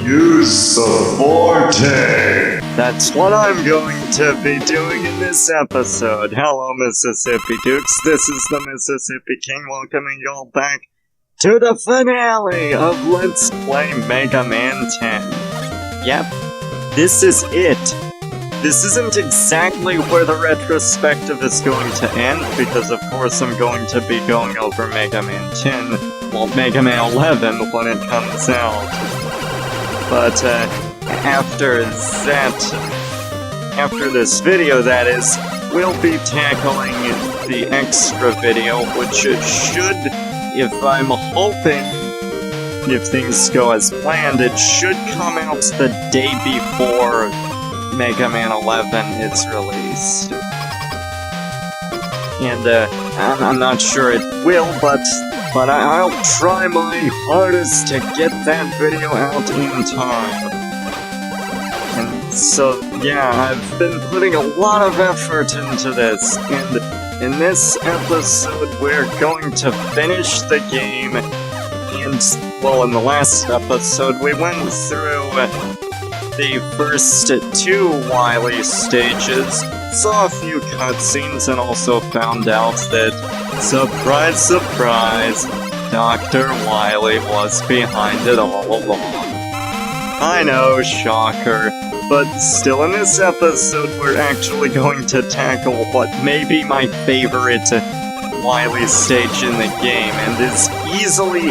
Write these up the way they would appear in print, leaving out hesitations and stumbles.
Use sportin. That's what I'm going to be doing in this episode. Hello, Mississippi Dukes. This is the Mississippi King welcoming y'all back to the finale of Let's Play Mega Man 10. Yep, this is it. This isn't exactly where the retrospective is going to end, because of course I'm going to be going over Mega Man 10, well, Mega Man 11 when it comes out. But, after this video, that is, we'll be tackling the extra video, which should, if I'm hoping, if things go as planned, it should come out the day before Mega Man 11 is released. And, I'm not sure it will, but I'll try my hardest to get that video out in time. And so, yeah, I've been putting a lot of effort into this, and in this episode we're going to finish the game, and, well, in the last episode we went through the first two Wily stages, saw a few cutscenes, and also found out that, surprise, surprise, Dr. Wily was behind it all along. I know, shocker, but still in this episode we're actually going to tackle what may be my favorite Wily stage in the game, and is easily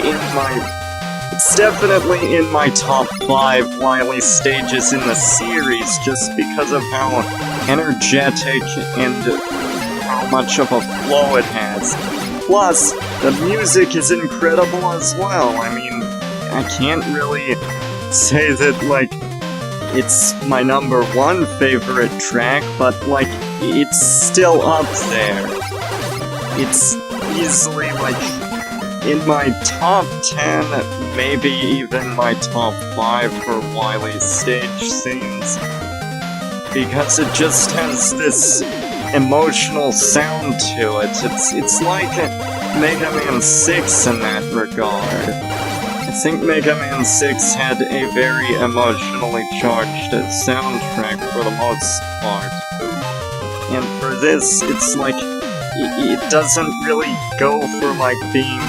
it's definitely in my top 5 Wily stages in the series, just because of how energetic and how much of a flow it has. Plus, the music is incredible as well. I mean, I can't really say that, like, it's my number 1 favorite track, but, like, it's still up there. It's easily, like, in my top 10, maybe even my top 5 for Wily stage scenes, because it just has this emotional sound to it. It's like Mega Man 6 in that regard. I think Mega Man 6 had a very emotionally charged soundtrack for the most part. And for this, it's like, it doesn't really go for, like, being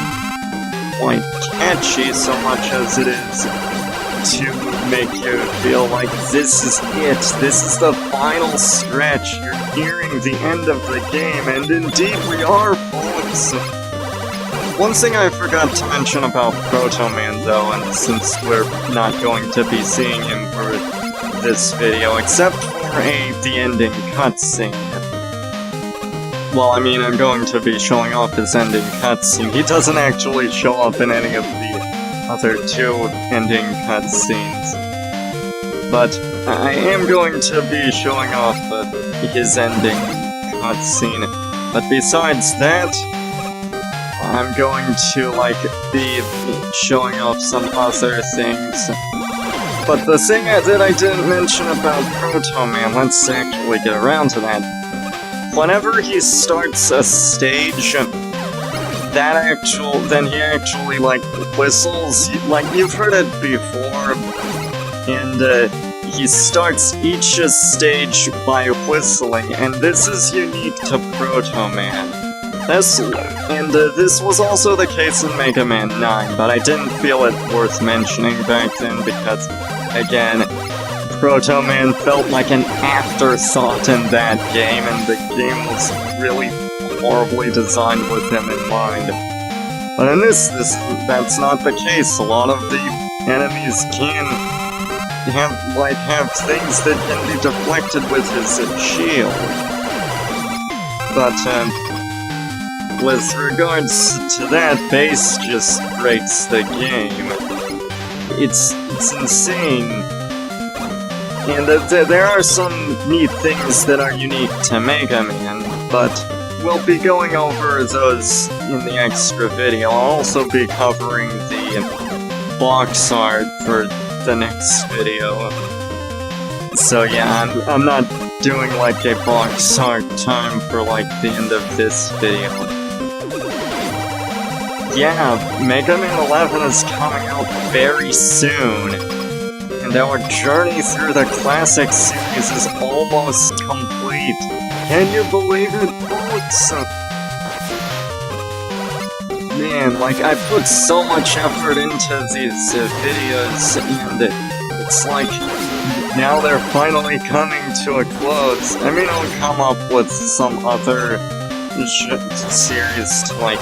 quite catchy so much as it is to make you feel like this is it, this is the final stretch, you're nearing the end of the game, and indeed we are, folks. One thing I forgot to mention about Proto Man though, and since we're not going to be seeing him for this video, except for the ending cutscene. Well, I mean, I'm going to be showing off his ending cutscene. He doesn't actually show up in any of the other 2 ending cutscenes. But I am going to be showing off his ending cutscene. But besides that, I'm going to, like, be showing off some other things. But the thing that I didn't mention about Proto Man, let's actually get around to that. Whenever he starts a stage, then he actually, like, whistles, like, you've heard it before, and, he starts each stage by whistling, and this is unique to Proto Man. This was also the case in Mega Man 9, but I didn't feel it worth mentioning back then because, again, Proto Man felt like an afterthought in that game, and the game was really horribly designed with him in mind. But in this that's not the case. A lot of the enemies can have things that can be deflected with his shield. But, with regards to that, bass just breaks the game. It's insane. And there are some neat things that are unique to Mega Man, but we'll be going over those in the extra video. I'll also be covering the box art for the next video. So yeah, I'm not doing like a box art time for like the end of this video. Yeah, Mega Man 11 is coming out very soon. and our journey through the classic series is almost complete. Can you believe it, folks? Man, like, I put so much effort into these videos, and it's like, now they're finally coming to a close. I mean, I'll come up with some other series to, like,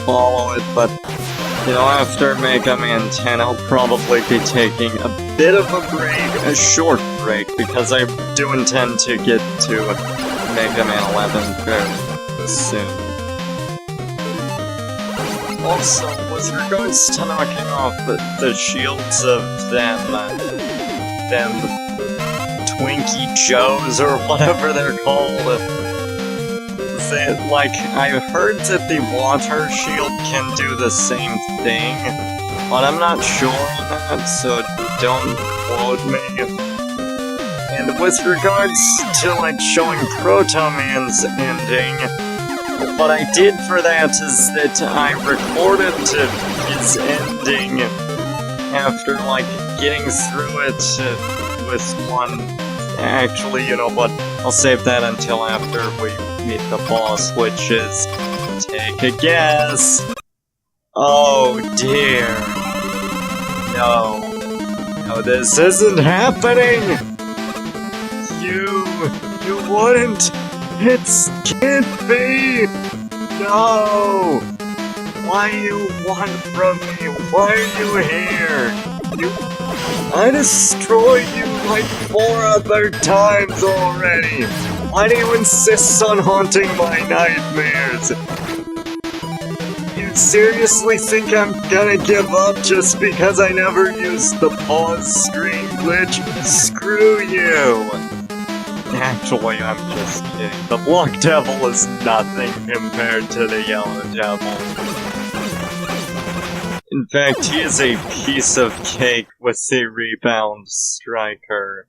follow it, but, you know, after Mega Man 10, I'll probably be taking a bit of a break, a short break, because I do intend to get to Mega Man 11 very soon. Also, with regards to knocking off the shields of them Twinkie Joes or whatever they're called, like, I heard that the water shield can do the same thing, but I'm not sure on that, so don't quote me. And with regards to, like, showing Proto Man's ending, what I did for that is that I recorded his ending after, like, getting through it with one... Actually, you know what, I'll save that until after we meet the boss, which is... Take a guess! Oh dear. No. No, this isn't happening! You wouldn't! It can't be! No! Why you want from me? Why are you here? I destroyed you like 4 other times already! Why do you insist on haunting my nightmares? You seriously think I'm gonna give up just because I never used the pause screen glitch? Screw you! Actually, I'm just kidding. The Black Devil is nothing compared to the Yellow Devil. In fact, he is a piece of cake with the Rebound Striker.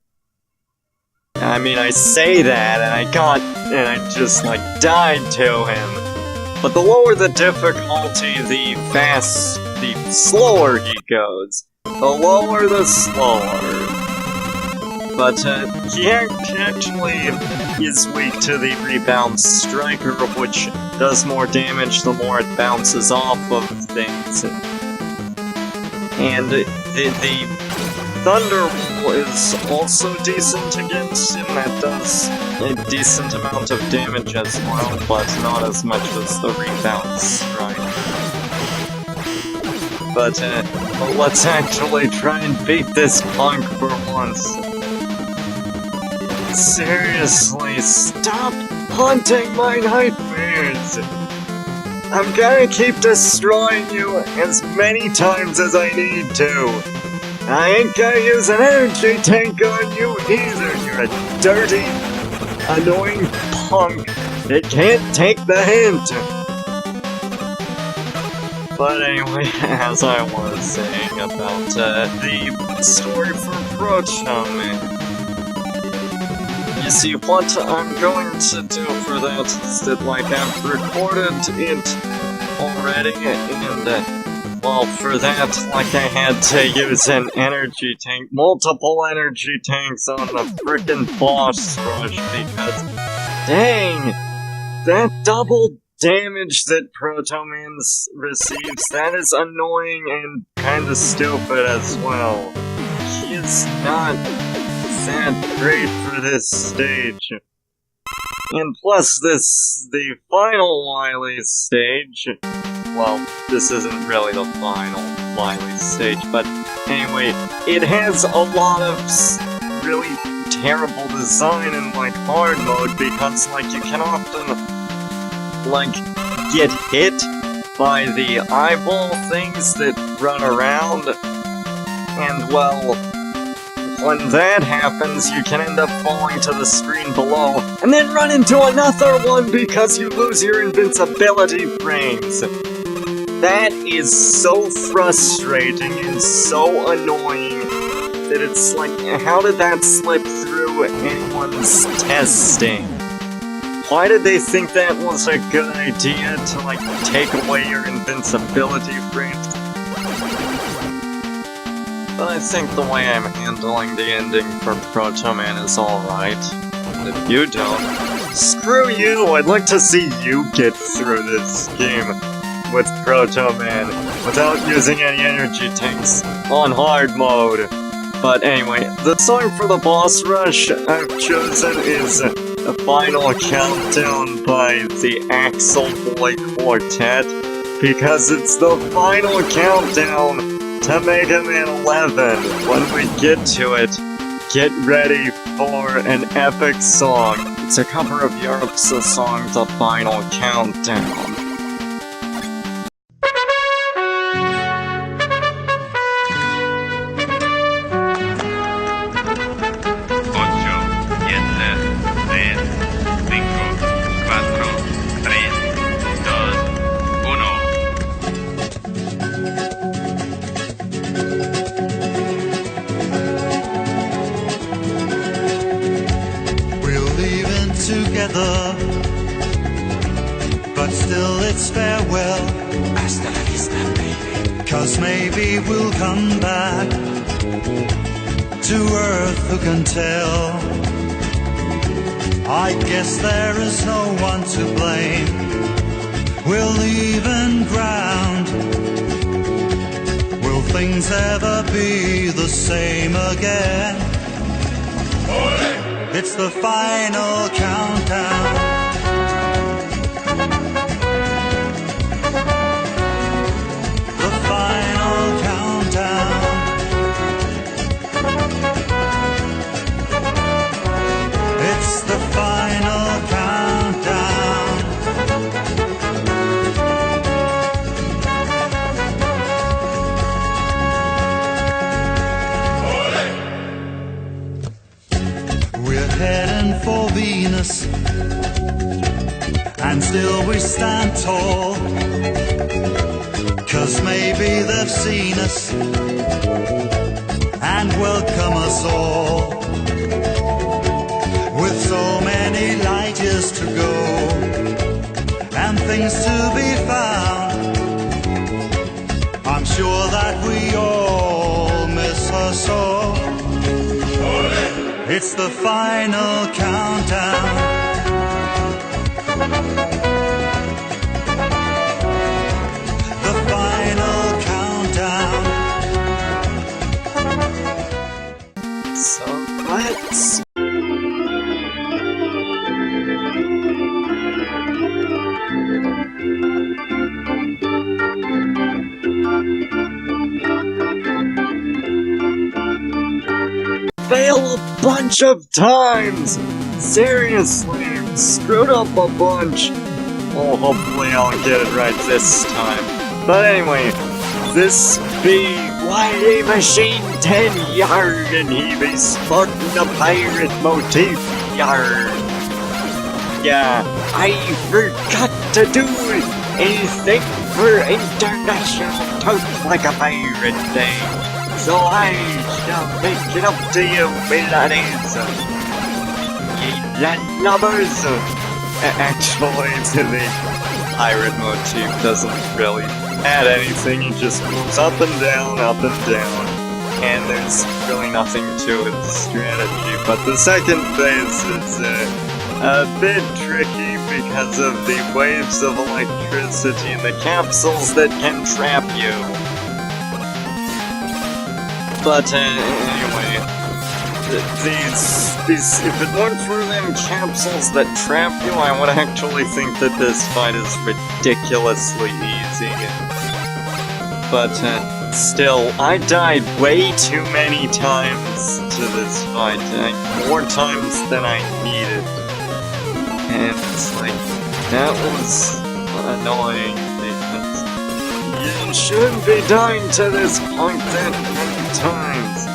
I mean, I say that, and I just, like, died to him. But the lower the difficulty, the slower he goes. The lower, the slower. But, he actually is weak to the Rebound Striker, which does more damage the more it bounces off of things. And the Thunderwall is also decent against him, that does a decent amount of damage as well, but not as much as the Rebound Striker. But, let's actually try and beat this punk for once. Seriously, stop haunting my nightmares! I'm gonna keep destroying you as many times as I need to. I ain't gonna use an energy tank on you either. You're a dirty, annoying punk that can't take the hint. But anyway, as I was saying about the story for Proto Man. You see, what I'm going to do for that is that, like, I've recorded it already, and, well, for that, like, I had to use an energy tank, multiple energy tanks on the frickin' boss rush, because, dang, that double damage that Proto Man receives, that is annoying and kinda stupid as well. He is not that great for this stage. And plus the final Wily Stage, well, this isn't really the final Wily Stage, but anyway, it has a lot of really terrible design in, like, hard mode, because, like, you can often, like, get hit by the eyeball things that run around, and, well, when that happens, you can end up falling to the screen below, and then run into another one because you lose your invincibility frames. That is so frustrating and so annoying that it's like, how did that slip through anyone's testing? Why did they think that was a good idea to, like, take away your invincibility frames? but I think the way I'm handling the ending for Proto Man is alright. If you don't, screw you! I'd like to see you get through this game with Proto Man without using any energy tanks on hard mode. But anyway, the song for the boss rush I've chosen is The Final Countdown by the Axel Boy Quartet, because it's the final countdown to Mega Man 11. When we get to it, get ready for an epic song. It's a cover of Europe's song The Final Countdown. But still it's farewell. Hasta la vista, baby. 'Cause maybe we'll come back to Earth, who can tell? I guess there is no one to blame. We'll even ground. Will things ever be the same again? It's the final countdown. The final countdown. It's the final countdown. We're heading for Venus, and still we stand tall. 'Cause maybe they've seen us and welcome us all. With so many light years to go and things to be found, I'm sure that we all miss her so. It's the final countdown. The final countdown. So let's... fail a bunch of times! Seriously, I've screwed up a bunch. Oh, hopefully I'll get it right this time. But anyway, this be Wily Machine 10 yard, and he be sporting a pirate motif yard. Yeah, I forgot to do anything for International Toast Like a Pirate Day. So I shall make it up to you, ladies. Ye landlubbers. Actually, the pirate motif doesn't really add anything. It just moves up and down, and there's really nothing to its strategy. But the second phase is a bit tricky because of the waves of electricity and the capsules that can trap you. But anyway, these, if it weren't for them capsules that trap you, I would actually think that this fight is ridiculously easy. But still, I died way too many times to this fight, more times than I needed. And it's like, that was annoying because you shouldn't be dying to this point that many times.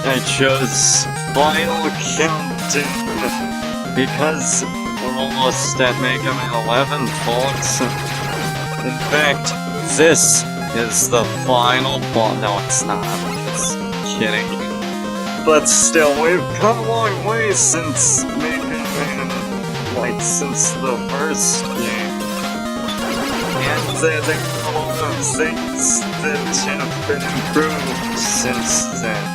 I chose Final Countdown because we're almost at Mega Man 11, folks. In fact, this is the final boss. No, it's not. I'm just kidding. But still, we've come a long way since Mega Man, like, since the first game. And there are a lot of things that have been improved since then.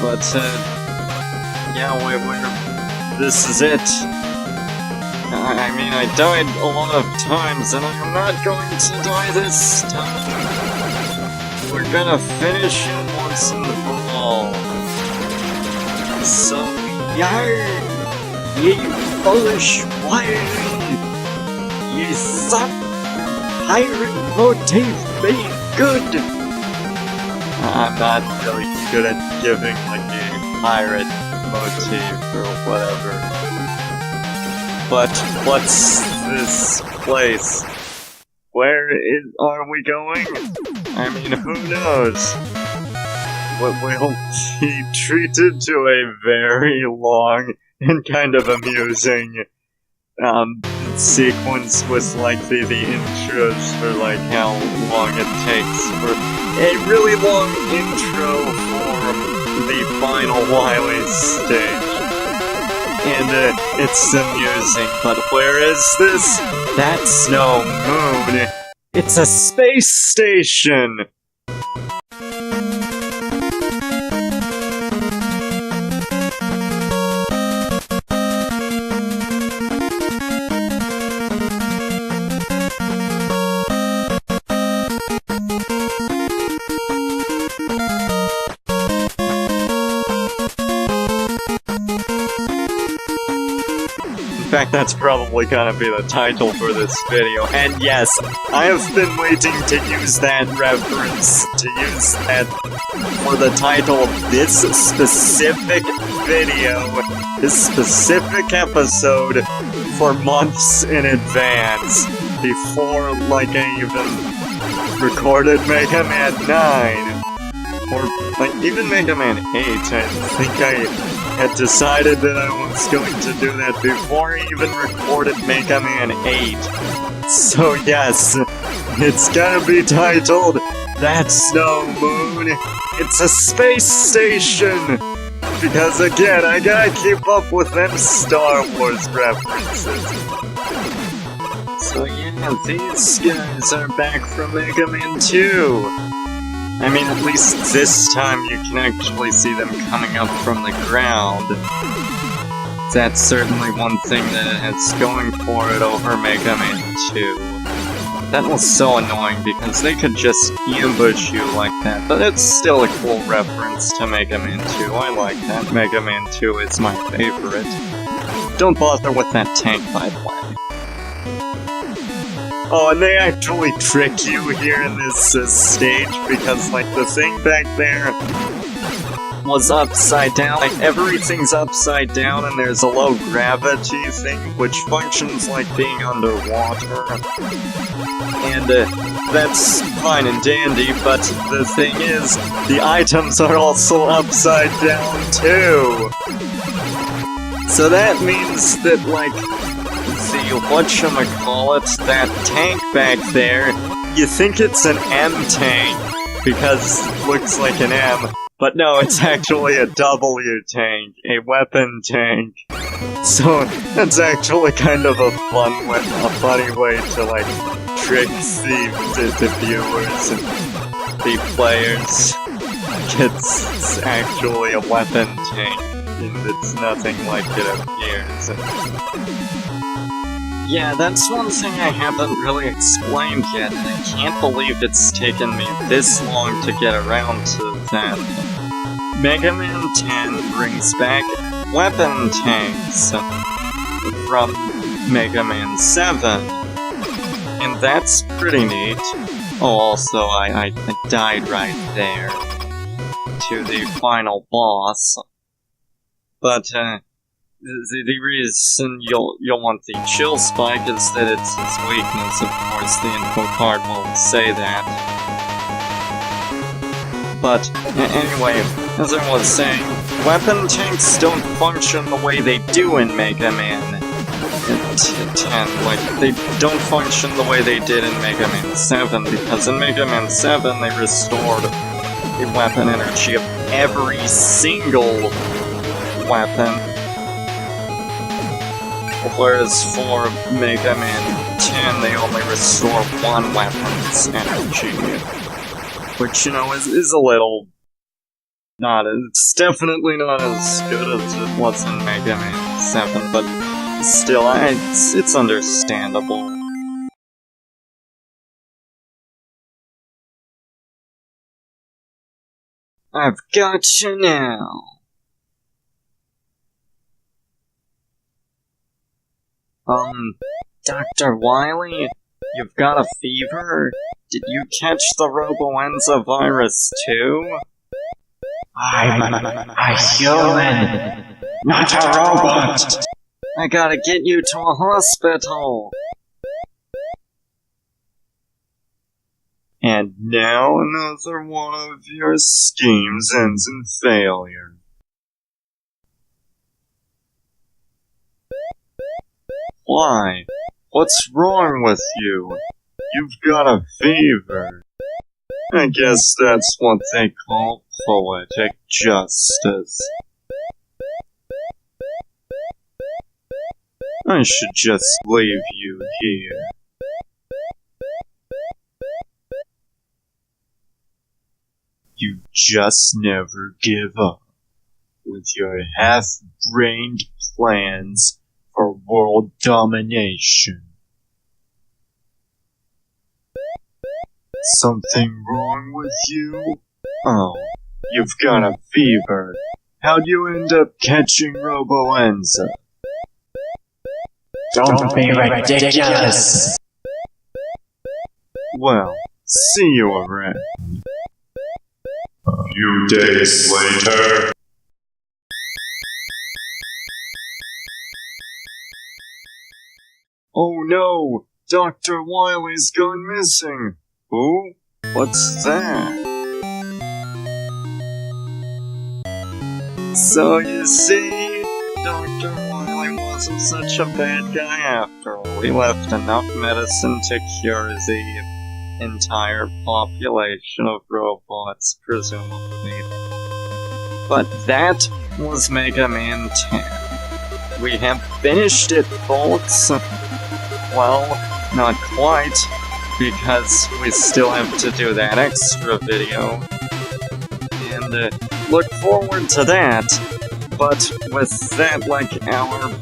But, yeah, this is it. I mean, I died a lot of times, and I'm not going to die this time. We're gonna finish it once and for all. So, yar! Ye foolish Wily! Ye suck! Pirate motif made good! I'm not really good at giving, like, a pirate motif or whatever. But what's this place? Where are we going? I mean, who knows? We'll be treated to a very long and kind of amusing sequence with like the intros for like how long it takes for a really long intro for the final Wily Stage. And it's amusing, but where is this? That's no moon. It's a space station! In fact, that's probably gonna be the title for this video. And yes, I have been waiting to use that reference, to use that for the title of this specific video, this specific episode, for months in advance, before, like, I even recorded Mega Man 9. Or, like, even Mega Man 8, I think I had decided that I was going to do that before I even recorded Mega Man 8. So yes, it's gonna be titled, That's No Moon, It's a Space Station! Because again, I gotta keep up with them Star Wars references. So yeah, these guys are back from Mega Man 2. I mean, at least this time you can actually see them coming up from the ground. That's certainly one thing that it has going for it over Mega Man 2. That was so annoying because they could just ambush you like that, but it's still a cool reference to Mega Man 2. I like that. Mega Man 2 is my favorite. Don't bother with that tank, by the way. Oh, and they actually trick you here in this stage, because, like, the thing back there was upside down. Like, everything's upside down, and there's a low gravity thing, which functions like being underwater. And, that's fine and dandy, but the thing is, the items are also upside down, too! So that means that, like, the whatchamacallit, that tank back there, you think it's an M tank, because it looks like an M, but no, it's actually a W tank, a weapon tank. So, that's actually kind of a funny way to, like, trick the viewers and the players. It's actually a weapon tank, and it's nothing like it appears. Yeah, that's one thing I haven't really explained yet, and I can't believe it's taken me this long to get around to that. Mega Man 10 brings back weapon tanks from Mega Man 7, and that's pretty neat. Oh, also, I died right there to the final boss, but, the reason you'll want the chill spike is that it's his weakness, of course, the info card will say that. But, anyway, as I was saying, weapon tanks don't function the way they do in Mega Man 10. Like, they don't function the way they did in Mega Man 7, because in Mega Man 7 they restored the weapon energy of every single weapon. Whereas for Mega Man 10, they only restore one weapon's energy. Which, you know, is a little... it's definitely not as good as it was in Mega Man 7, but still, it's understandable. I've got you now. Dr. Wily, you've got a fever? Did you catch the Roboenza virus too? I'm a human, not a robot. I gotta get you to a hospital. And now another one of your schemes ends in failure. Why? What's wrong with you? You've got a fever. I guess that's what they call poetic justice. I should just leave you here. You just never give up with your half-brained plans for world domination. Something wrong with you? Oh, you've got a fever. How'd you end up catching Roboenza? Don't be ridiculous. Well, see you around. A few days later. Oh no! Dr. Wily's gone missing! Who? What's that? So you see, Dr. Wily wasn't such a bad guy after all. He left enough medicine to cure the entire population of robots, presumably. But that was Mega Man 10. We have finished it, folks. Well, not quite, because we still have to do that extra video. And look forward to that. But with that, like, our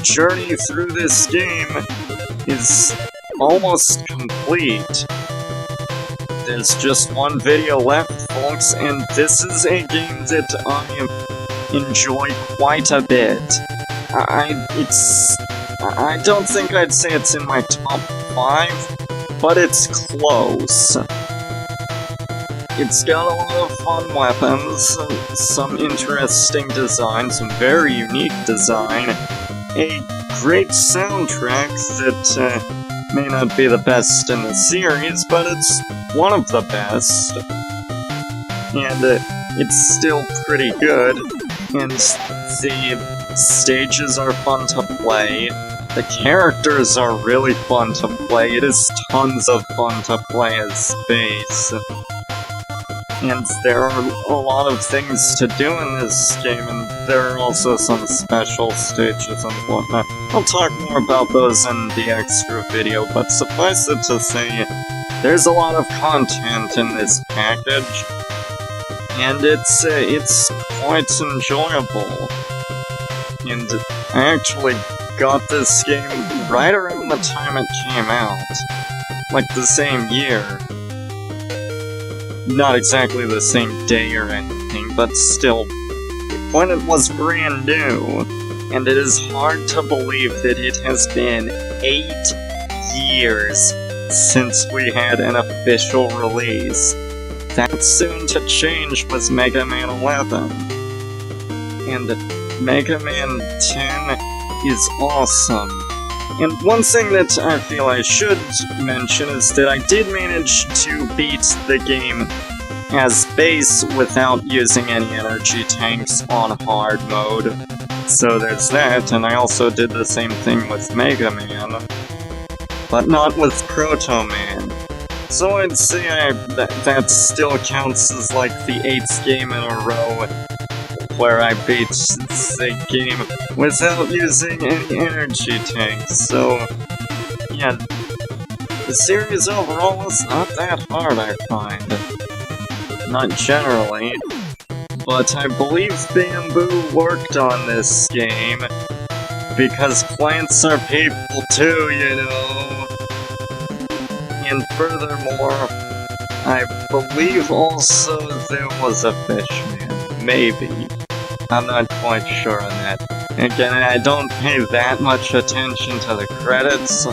journey through this game is almost complete. There's just one video left, folks, and this is a game that I enjoy quite a bit. I don't think I'd say it's in my top 5, but it's close. It's got a lot of fun weapons, some interesting design, some very unique design, a great soundtrack that may not be the best in the series, but it's one of the best. And it's still pretty good, and the stages are fun to play. The characters are really fun to play. It is tons of fun to play as Space. And there are a lot of things to do in this game, and there are also some special stages and whatnot. I'll talk more about those in the extra video, but suffice it to say, there's a lot of content in this package, and it's quite enjoyable. And I actually got this game right around the time it came out. Like the same year. Not exactly the same day or anything, but still, when it was brand new. And it is hard to believe that it has been 8 years since we had an official release. That's soon to change with Mega Man 11. And Mega Man 10 is awesome. And one thing that I feel I should mention is that I did manage to beat the game as base without using any energy tanks on hard mode. So there's that, and I also did the same thing with Mega Man, but not with Proto Man. So I'd say that still counts as like the 8th game in a row where I beat the game without using any energy tanks, so yeah, the series overall is not that hard, I find. Not generally, but I believe Bamboo worked on this game, because plants are people too, you know. And furthermore, I believe also there was a fishman. Maybe. I'm not quite sure on that. Again, I don't pay that much attention to the credits.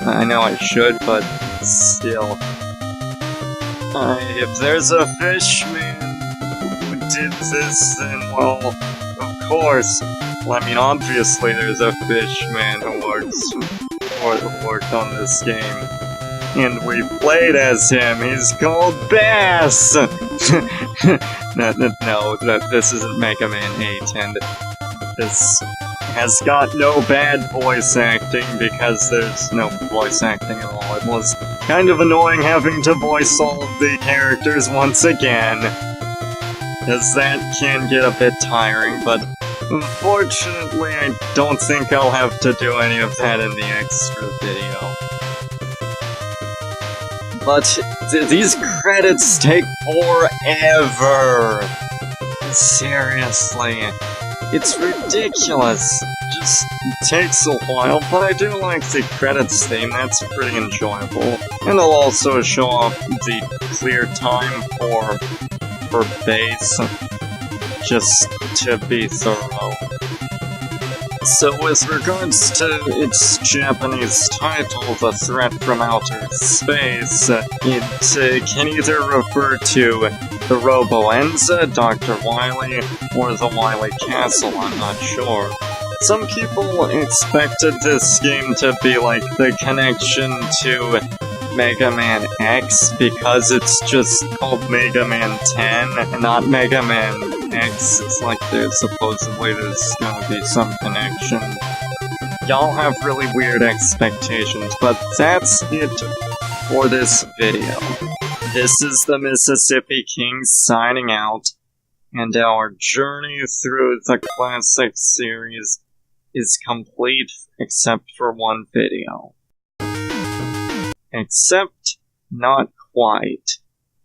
I know I should, but still. If there's a fishman who did this, then, well, of course. Well, I mean, obviously there's a fishman who worked on this game. And we played as him. He's called Bass! No, this isn't Mega Man 8, and this has got no bad voice acting, because there's no voice acting at all. It was kind of annoying having to voice all of the characters once again, because that can get a bit tiring, but unfortunately I don't think I'll have to do any of that in the extra video. But these credits take forever! Seriously, it's ridiculous. Just takes a while, but I do like the credits theme, that's pretty enjoyable. And I'll also show off the clear time for bass, just to be thorough. So with regards to its Japanese title, The Threat from Outer Space, it can either refer to the Robo-Enza, Dr. Wily, or the Wily Castle, I'm not sure. Some people expected this game to be like the connection to Mega Man X, because it's just called Mega Man 10, and not Mega Man X. It's like there's gonna be some connection. Y'all have really weird expectations, but that's it for this video. This is the Mississippi King signing out, and our journey through the classic series is complete except for one video. Except not quite,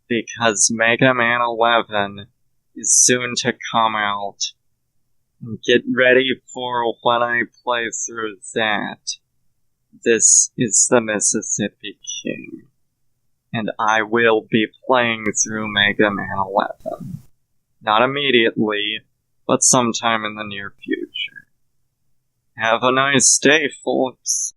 because Mega Man 11 is soon to come out. And get ready for when I play through that. This is the Mississippi King, and I will be playing through Mega Man 11. Not immediately, but sometime in the near future. Have a nice day, folks.